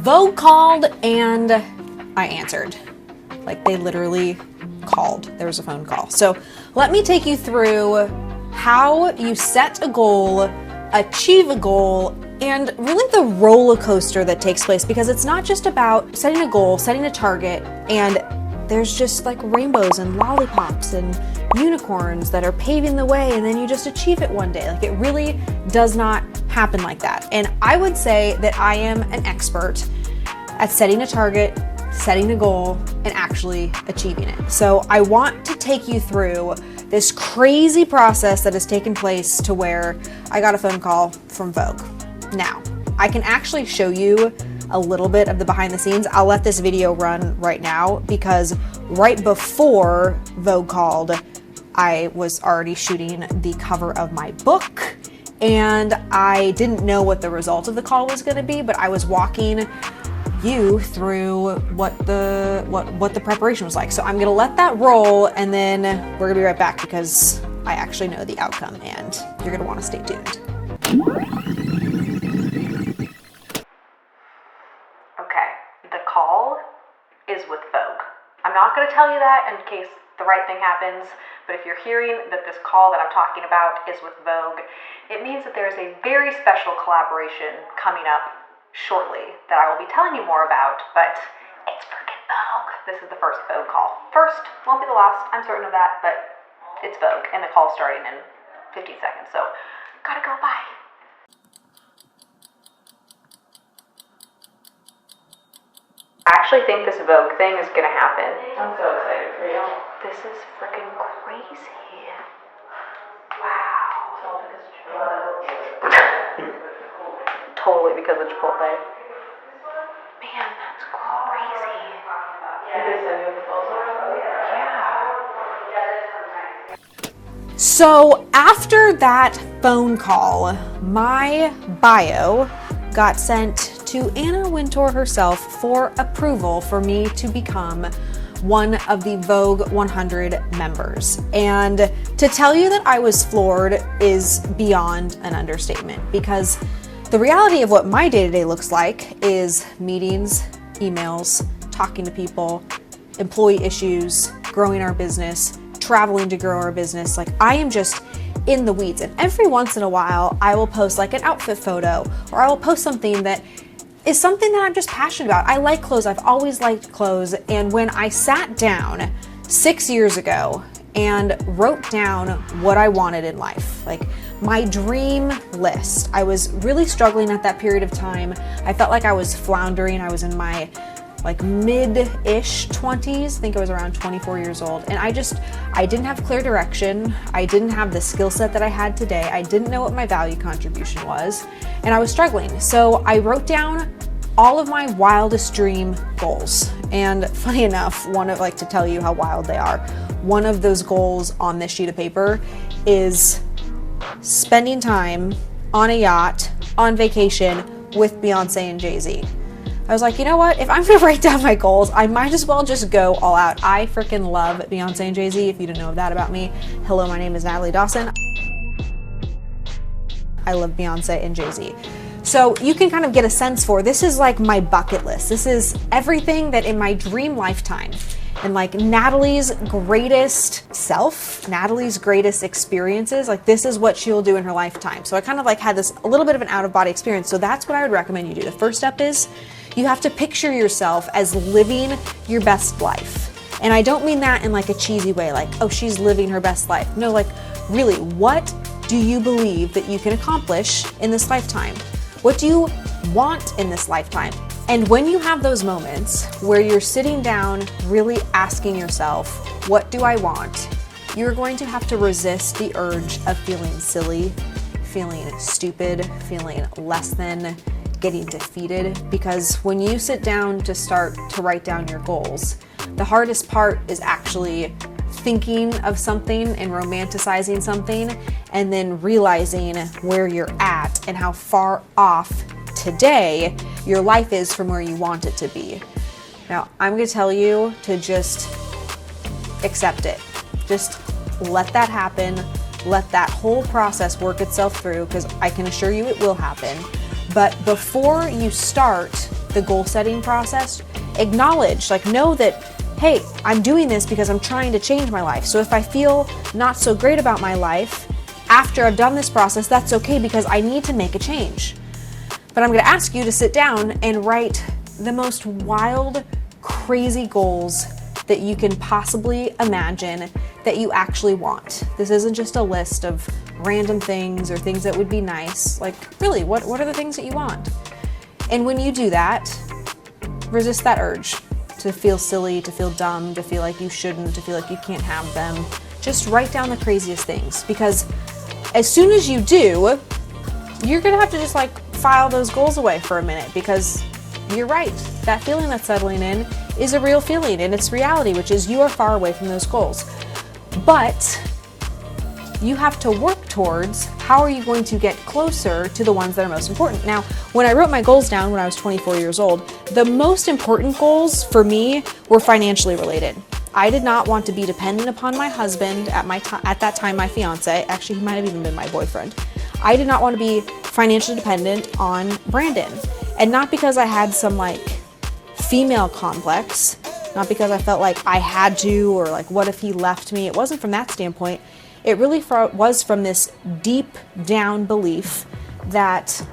Vogue called and I answered. Like, they literally called. There was a phone call. So let me take you through how you set a goal, achieve a goal, and really the roller coaster that takes place, because it's not just about setting a goal, setting a target, and there's just like rainbows and lollipops and unicorns that are paving the way and then you just achieve it one day. Like, it really does not happen like that. And I would say that I am an expert at setting a target, setting a goal, and actually achieving it. So I want to take you through this crazy process that has taken place to where I got a phone call from Vogue. Now, I can actually show you a little bit of the behind the scenes. I'll let this video run right now because right before Vogue called, I was already shooting the cover of my book and I didn't know what the result of the call was going to be, but I was walking you through what the preparation was like. So I'm gonna let that roll and then we're gonna be right back because I actually know the outcome and you're gonna want to stay tuned. Okay, the call is with Vogue. I'm not gonna tell you that in case the right thing happens, but if you're hearing that this call that I'm talking about is with Vogue, it means that there's a very special collaboration coming up shortly that I will be telling you more about, but it's freaking Vogue. This is the first Vogue call. First, won't be the last, I'm certain of that, but it's Vogue and the call's starting in 15 seconds, so gotta go, bye. I actually think this Vogue thing is gonna happen. I'm so excited for you. This is freaking crazy. Wow. Totally because of Chipotle. Man, that's crazy. Did they send you a proposal? Yeah. So after that phone call, my bio got sent to Anna Wintour herself for approval for me to become one of the Vogue 100 members. And to tell you that I was floored is beyond an understatement, because the reality of what my day-to-day looks like is meetings, emails, talking to people, employee issues, growing our business, traveling to grow our business. Like, I am just in the weeds. And every once in a while, I will post like an outfit photo, or I will post something that is something that I'm just passionate about. I like clothes. I've always liked clothes. And when I sat down 6 years ago and wrote down what I wanted in life, like my dream list, I was really struggling at that period of time. I felt like I was floundering. I was in my like mid-ish 20s. I think I was around 24 years old. And I didn't have clear direction. I didn't have the skill set that I had today. I didn't know what my value contribution was. And I was struggling. So I wrote down all of my wildest dream goals. And funny enough, to tell you how wild they are, one of those goals on this sheet of paper is spending time on a yacht on vacation with Beyonce and Jay-Z. I was like, you know what? If I'm gonna write down my goals, I might as well just go all out. I freaking love Beyonce and Jay-Z. If you didn't know that about me, hello, my name is Natalie Dawson. I love Beyonce and Jay-Z. So you can kind of get a sense for, this is like my bucket list. This is everything that in my dream lifetime and like Natalie's greatest self, Natalie's greatest experiences, like this is what she'll do in her lifetime. So I kind of like had this a little bit of an out of body experience. So that's what I would recommend you do. The first step is you have to picture yourself as living your best life. And I don't mean that in like a cheesy way, like, oh, she's living her best life. No, like really, what do you believe that you can accomplish in this lifetime? What do you want in this lifetime? And when you have those moments where you're sitting down really asking yourself, what do I want? You're going to have to resist the urge of feeling silly, feeling stupid, feeling less than, getting defeated. Because when you sit down to start to write down your goals, the hardest part is actually thinking of something and romanticizing something and then realizing where you're at and how far off today your life is from where you want it to be. Now, I'm going to tell you to just accept it. Just let that happen. Let that whole process work itself through, because I can assure you it will happen. But before you start the goal setting process, acknowledge, like know that, hey, I'm doing this because I'm trying to change my life. So if I feel not so great about my life after I've done this process, that's okay because I need to make a change. But I'm going to ask you to sit down and write the most wild, crazy goals that you can possibly imagine that you actually want. This isn't just a list of random things or things that would be nice. Like, really, what are the things that you want? And when you do that, resist that urge to feel silly, to feel dumb, to feel like you shouldn't, to feel like you can't have them. Just write down the craziest things, because as soon as you do, you're gonna have to just like file those goals away for a minute, because you're right. That feeling that's settling in is a real feeling, and it's reality, which is you are far away from those goals. But you have to work towards how are you going to get closer to the ones that are most important. Now, when I wrote my goals down when I was 24 years old, the most important goals for me were financially related. I did not want to be dependent upon my husband at that time, my fiance. Actually, he might have even been my boyfriend. I did not want to be financially dependent on Brandon. And not because I had some like female complex, not because I felt like I had to, or like, what if he left me? It wasn't from that standpoint. It really was from this deep down belief that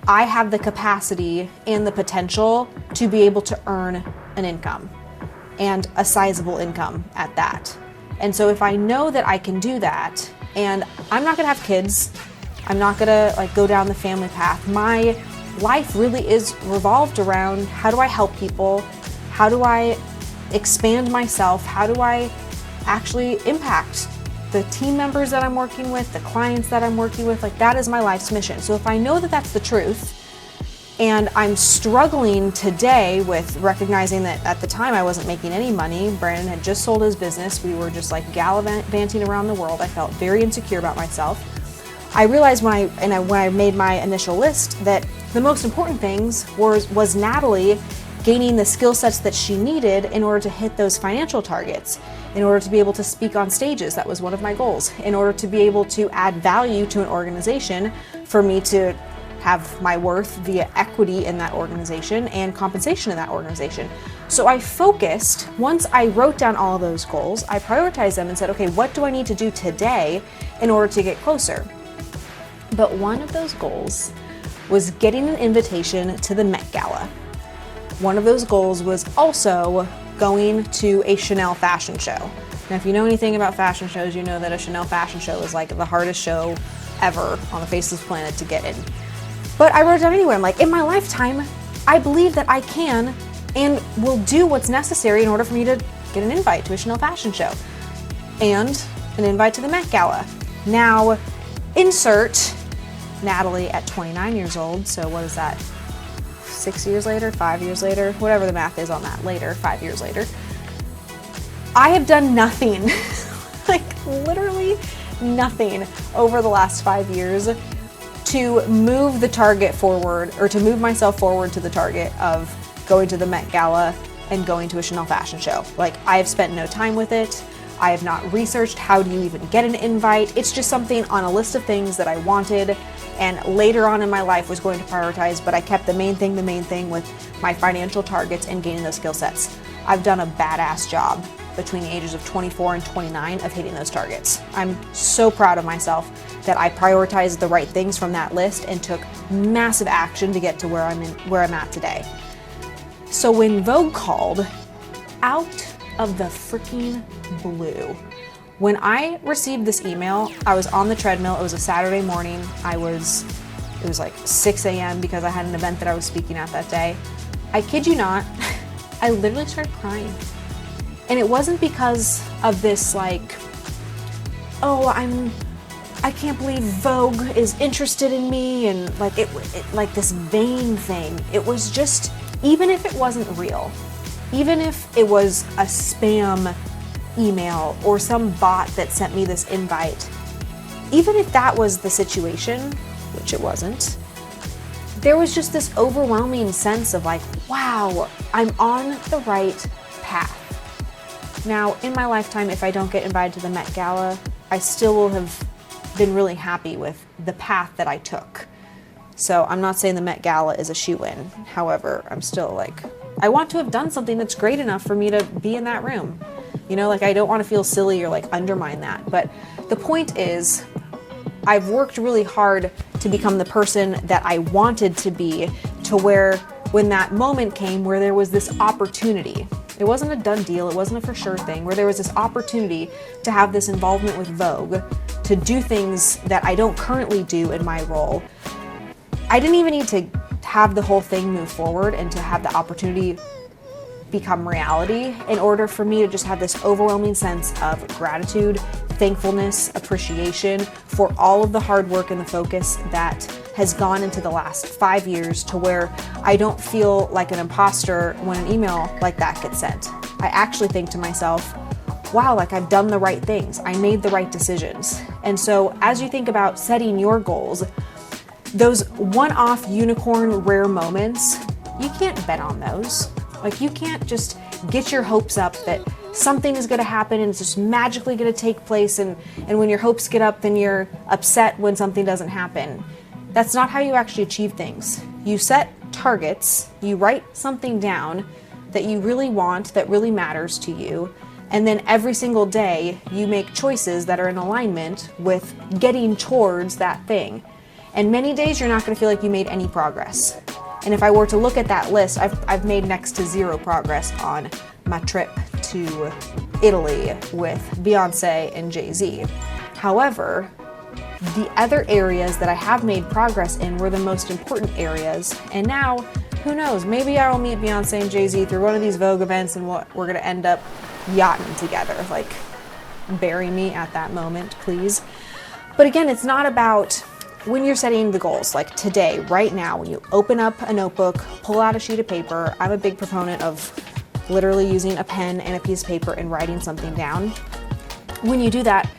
I have the capacity and the potential to be able to earn an income, and a sizable income at that. And so if I know that I can do that, and I'm not gonna have kids, I'm not gonna like go down the family path. My life really is revolved around, how do I help people? How do I expand myself? How do I actually impact the team members that I'm working with, the clients that I'm working with? Like, that is my life's mission. So if I know that that's the truth, and I'm struggling today with recognizing that at the time I wasn't making any money, Brandon had just sold his business, we were just like gallivanting around the world, I felt very insecure about myself. I realized when I made my initial list that the most important things was Natalie gaining the skill sets that she needed in order to hit those financial targets, in order to be able to speak on stages. That was one of my goals. In order to be able to add value to an organization, for me to have my worth via equity in that organization and compensation in that organization. So I focused, once I wrote down all of those goals, I prioritized them and said, okay, what do I need to do today in order to get closer? But one of those goals was getting an invitation to the Met Gala. One of those goals was also going to a Chanel fashion show. Now, if you know anything about fashion shows, you know that a Chanel fashion show is like the hardest show ever on the face of this planet to get in. But I wrote it down anyway. I'm like, in my lifetime, I believe that I can and will do what's necessary in order for me to get an invite to a Chanel fashion show and an invite to the Met Gala. Now, insert Natalie at 29 years old. So what is that? 6 years later, 5 years later, whatever the math is on that later, 5 years later. I have done nothing, like literally nothing over the last 5 years to move the target forward, or to move myself forward to the target of going to the Met Gala and going to a Chanel fashion show. Like, I have spent no time with it. I have not researched how do you even get an invite. It's just something on a list of things that I wanted and later on in my life was going to prioritize, but I kept the main thing with my financial targets and gaining those skill sets. I've done a badass job between the ages of 24 and 29 of hitting those targets. I'm so proud of myself that I prioritized the right things from that list and took massive action to get to where I'm at today. So when Vogue called, out of the freaking blue, when I received this email, I was on the treadmill. It was a Saturday morning. It was like 6 a.m. because I had an event that I was speaking at that day. I kid you not, I literally started crying. And it wasn't because of this like, oh, I can't believe Vogue is interested in me, and like it like this vain thing. It was just, even if it wasn't real, even if it was a spam email or some bot that sent me this invite, even if that was the situation, which it wasn't, there was just this overwhelming sense of like, wow, I'm on the right path. Now, in my lifetime, if I don't get invited to the Met Gala, I still will have been really happy with the path that I took. So I'm not saying the Met Gala is a shoo-in. However, I'm still like, I want to have done something that's great enough for me to be in that room. You know, like I don't want to feel silly or like undermine that. But the point is, I've worked really hard to become the person that I wanted to be, to where when that moment came where there was this opportunity, it wasn't a done deal, it wasn't a for sure thing, where there was this opportunity to have this involvement with Vogue, to do things that I don't currently do in my role. I didn't even need to have the whole thing move forward and to have the opportunity become reality in order for me to just have this overwhelming sense of gratitude, thankfulness, appreciation for all of the hard work and the focus that has gone into the last 5 years, to where I don't feel like an imposter when an email like that gets sent. I actually think to myself, wow, like I've done the right things. I made the right decisions. And so as you think about setting your goals, those one-off unicorn rare moments, you can't bet on those. Like you can't just get your hopes up that something is gonna happen and it's just magically gonna take place, and when your hopes get up, then you're upset when something doesn't happen. That's not how you actually achieve things. You set targets, you write something down that you really want, that really matters to you, and then every single day you make choices that are in alignment with getting towards that thing. And many days you're not gonna feel like you made any progress. And if I were to look at that list, I've made next to zero progress on my trip to Italy with Beyonce and Jay-Z. However, the other areas that I have made progress in were the most important areas. And now, who knows, maybe I will meet Beyonce and Jay-Z through one of these Vogue events and we're gonna end up yachting together. Like, bury me at that moment, please. But again, it's not about when you're setting the goals, like today, right now, when you open up a notebook, pull out a sheet of paper. I'm a big proponent of literally using a pen and a piece of paper and writing something down. When you do that,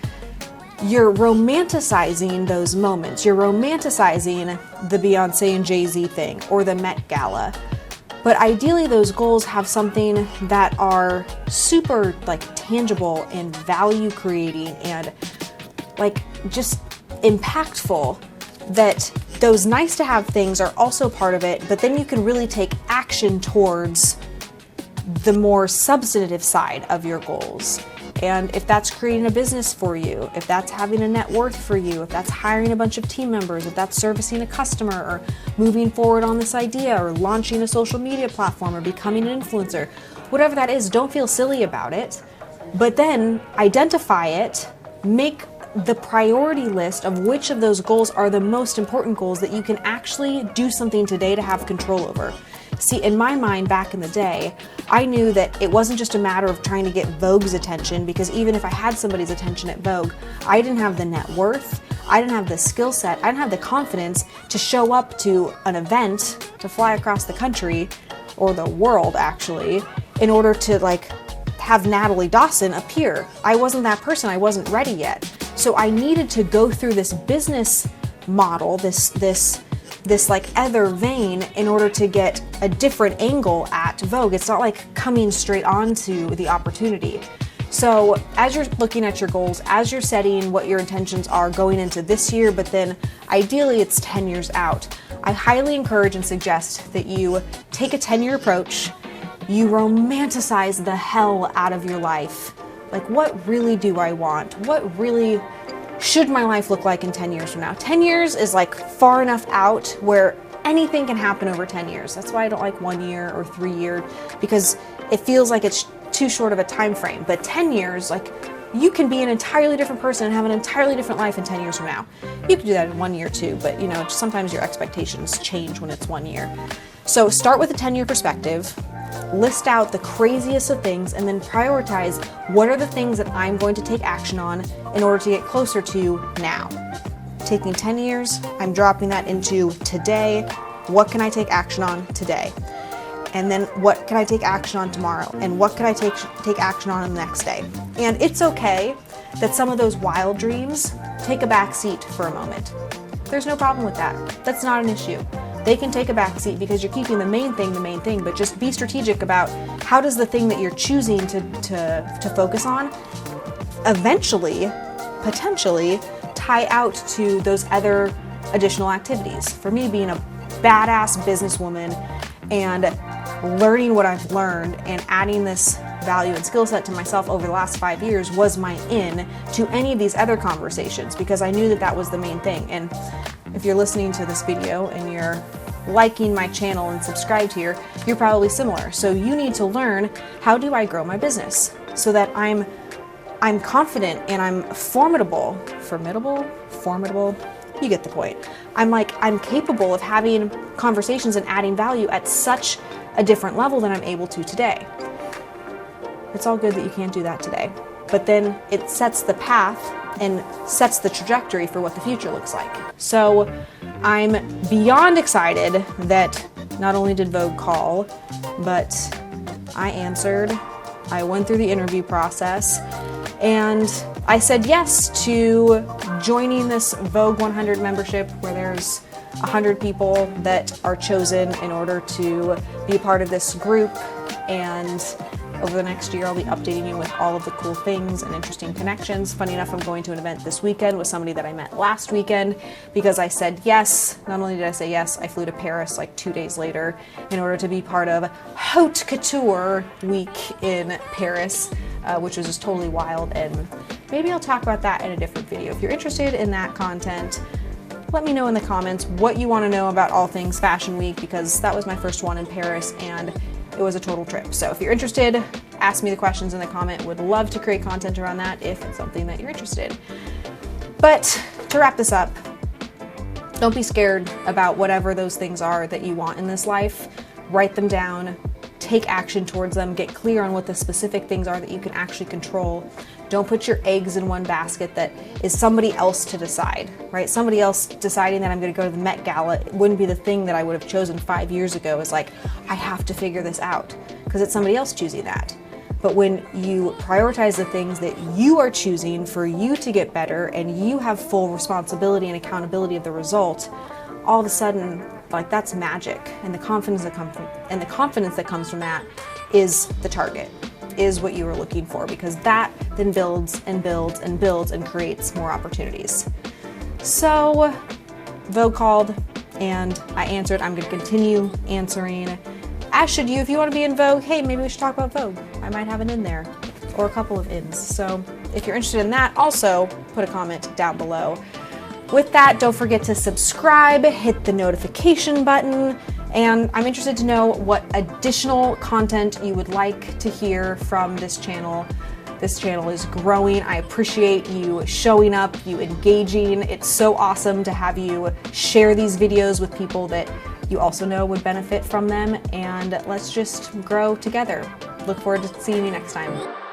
you're romanticizing those moments. You're romanticizing the Beyonce and Jay-Z thing or the Met Gala. But ideally those goals have something that are super like tangible and value creating and like just impactful, that those nice to have things are also part of it, but then you can really take action towards the more substantive side of your goals. And if that's creating a business for you, if that's having a net worth for you, if that's hiring a bunch of team members, if that's servicing a customer or moving forward on this idea or launching a social media platform or becoming an influencer, whatever that is, don't feel silly about it, but then identify it, make the priority list of which of those goals are the most important goals that you can actually do something today to have control over. See, in my mind back in the day, I knew that it wasn't just a matter of trying to get Vogue's attention, because even if I had somebody's attention at Vogue, I didn't have the net worth, I didn't have the skill set, I didn't have the confidence to show up to an event, to fly across the country, or the world actually, in order to like have Natalie Dawson appear. I wasn't that person, I wasn't ready yet. So I needed to go through this business model, this like other vein in order to get a different angle at Vogue. It's not like coming straight onto the opportunity. So as you're looking at your goals, as you're setting what your intentions are going into this year, but then ideally it's 10 years out, I highly encourage and suggest that you take a 10-year approach, you romanticize the hell out of your life. Like, what really do I want? What really should my life look like in 10 years from now? 10 years is like far enough out where anything can happen over 10 years. That's why I don't like 1 year or 3 year, because it feels like it's too short of a time frame. But 10 years, like, you can be an entirely different person and have an entirely different life in 10 years from now. You can do that in 1 year too, but you know, sometimes your expectations change when it's 1 year. So start with a 10-year perspective, list out the craziest of things, and then prioritize what are the things that I'm going to take action on in order to get closer to now. Taking 10 years, I'm dropping that into today. What can I take action on today? And then what can I take action on tomorrow? And what can I take action on the next day? And it's okay that some of those wild dreams take a back seat for a moment. There's no problem with that. That's not an issue. They can take a back seat because you're keeping the main thing, but just be strategic about how does the thing that you're choosing to focus on eventually, potentially, tie out to those other additional activities. For me, being a badass businesswoman and learning what I've learned and adding this value and skill set to myself over the last 5 years was my in to any of these other conversations, because I knew that that was the main thing. And if you're listening to this video and you're liking my channel and subscribed here, you're probably similar. So you need to learn, how do I grow my business so that I'm confident and I'm formidable, you get the point. I'm capable of having conversations and adding value at such a different level than I'm able to today. It's all good that you can't do that today, but then it sets the path and sets the trajectory for what the future looks like. So I'm beyond excited that not only did Vogue call, but I answered. I went through the interview process and I said yes to joining this Vogue 100 membership, where there's 100 people that are chosen in order to be a part of this group. And over the next year, I'll be updating you with all of the cool things and interesting connections. Funny enough, I'm going to an event this weekend with somebody that I met last weekend because I said yes. Not only did I say yes, I flew to Paris like 2 days later in order to be part of Haute Couture week in Paris, which was just totally wild. And maybe I'll talk about that in a different video. If you're interested in that content, let me know in the comments what you want to know about all things Fashion Week, because that was my first one in Paris and it was a total trip. So if you're interested, ask me the questions in the comment. Would love to create content around that if it's something that you're interested in. But to wrap this up, don't be scared about whatever those things are that you want in this life. Write them down, take action towards them, get clear on what the specific things are that you can actually control. Don't put your eggs in one basket that is somebody else to decide, right? Somebody else deciding that I'm going to go to the Met Gala, it wouldn't be the thing that I would have chosen 5 years ago. Is like, I have to figure this out, because it's somebody else choosing that. But when you prioritize the things that you are choosing for you to get better and you have full responsibility and accountability of the result, all of a sudden, like, that's magic. And the confidence that comes from that is the target, is what you were looking for, because that then builds and builds and builds and creates more opportunities. So Vogue called and I answered. I'm going to continue answering, as should you. If you want to be in Vogue, hey, maybe we should talk about Vogue. I might have an in there or a couple of ins. So if you're interested in that, also put a comment down below. With that, don't forget to subscribe, hit the notification button, and I'm interested to know what additional content you would like to hear from this channel. This channel is growing. I appreciate you showing up, you engaging. It's so awesome to have you share these videos with people that you also know would benefit from them, and let's just grow together. Look forward to seeing you next time.